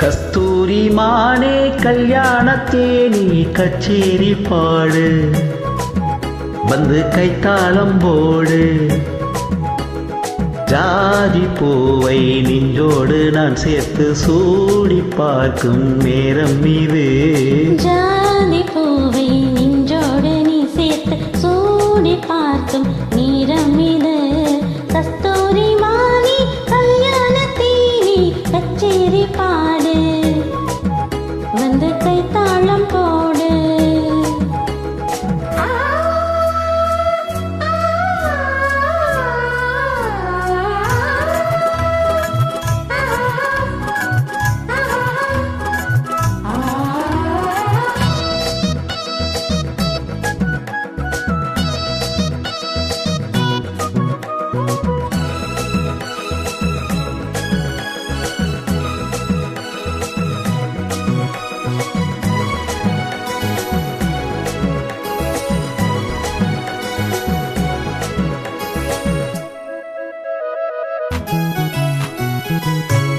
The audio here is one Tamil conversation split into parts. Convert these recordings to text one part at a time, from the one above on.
கஸ்தூரி மானே கல்யாணத்தேனி கச்சேரி பாடு வந்து கைத்தாளம் போடு ஜாதி பூவை நின்றோடு நான் சேர்த்து சூடி பார்க்கும் நேரம் இது ஜாதி பூவை நின்றோடு நீ சேர்த்து சூடி பார்க்கும் நேரம் இது கஸ்தூரி மானே கல்யாணத்தேனி கச்சேரி பாடு வந்து கைத்தாளம் போடு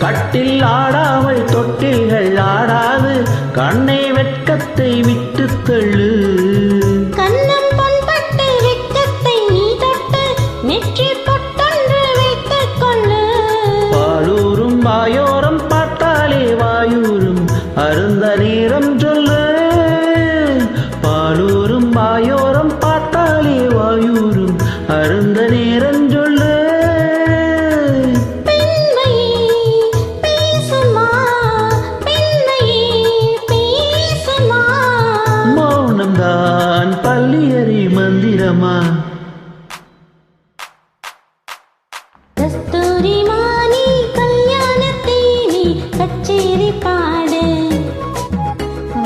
கட்டில் ஆடாமல் தொட்டில்கள் ஆடாது கண்ணை வெட்கத்தை விட்டு தள்ளு கண்ணம் பண்பட்டு வெட்கத்தை நீ தொட்டு நெற்றி பொட்டொன்று வைத்துக் கொள்ளு பாலூரும் வாயோரம் பார்த்தாலே வாயூரும் அருந்த நேரம் சொல்லு பாலூரும் வாயோரம் பார்த்தாலே வாயூரும் அருந்த நேரம் சொல்லு மௌனம்தான் பள்ளியறை மந்திரமா கஸ்தூரி மானே கல்யாணத்தேனி கச்சேரி பாடு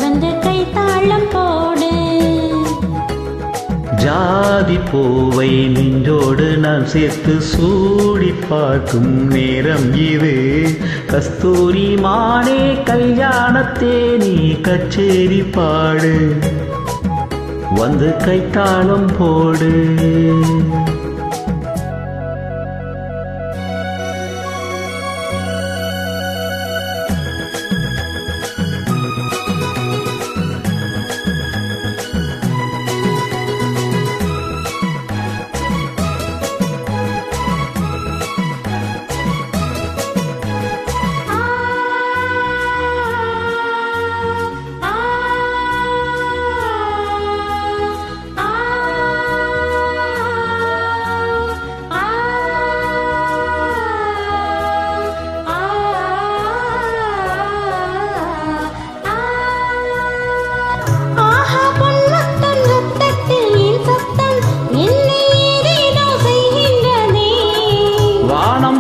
வந்து கைத்தாளம் போடு ஜாதி பூவை நின்றோடு நான் சேர்த்து சூடி பார்க்கும் நேரம் இது கஸ்தூரி மானே கல்யாணத்தேனி கச்சேரி பாடு வந்து கைத்தாளம் போடு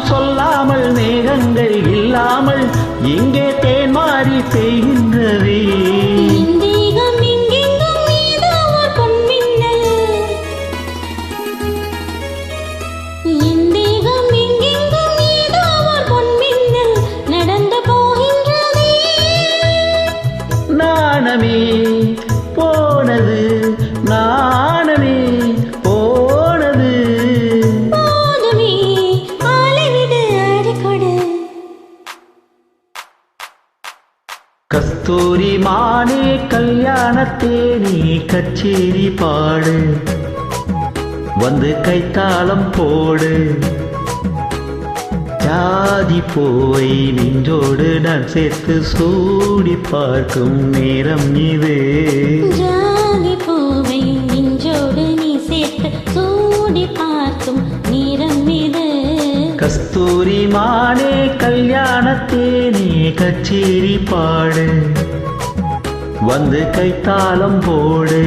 சொல்லாமல் மேகங்கள் இல்லாமல் இங்கே தேன் மாறி பெய்கின்றதே நாணமே போனது நாணமே போனது கஸ்தூரி மானே கல்யாணத்தேனி கச்சேரி பாடு வந்து கைத்தாளம் போடு ஜாதி பூவை நின்றோடு நான் சேர்த்து சூடி பார்க்கும் நேரம் இது ஜாதி பூவை நின்றோடு நீ சேர்த்து சூடி பார்க்கும் நேரம் இது கஸ்தூரி மானே கல்யாணத்தேனி கச்சேரி பாடு வந்து கைத்தாளம் போடு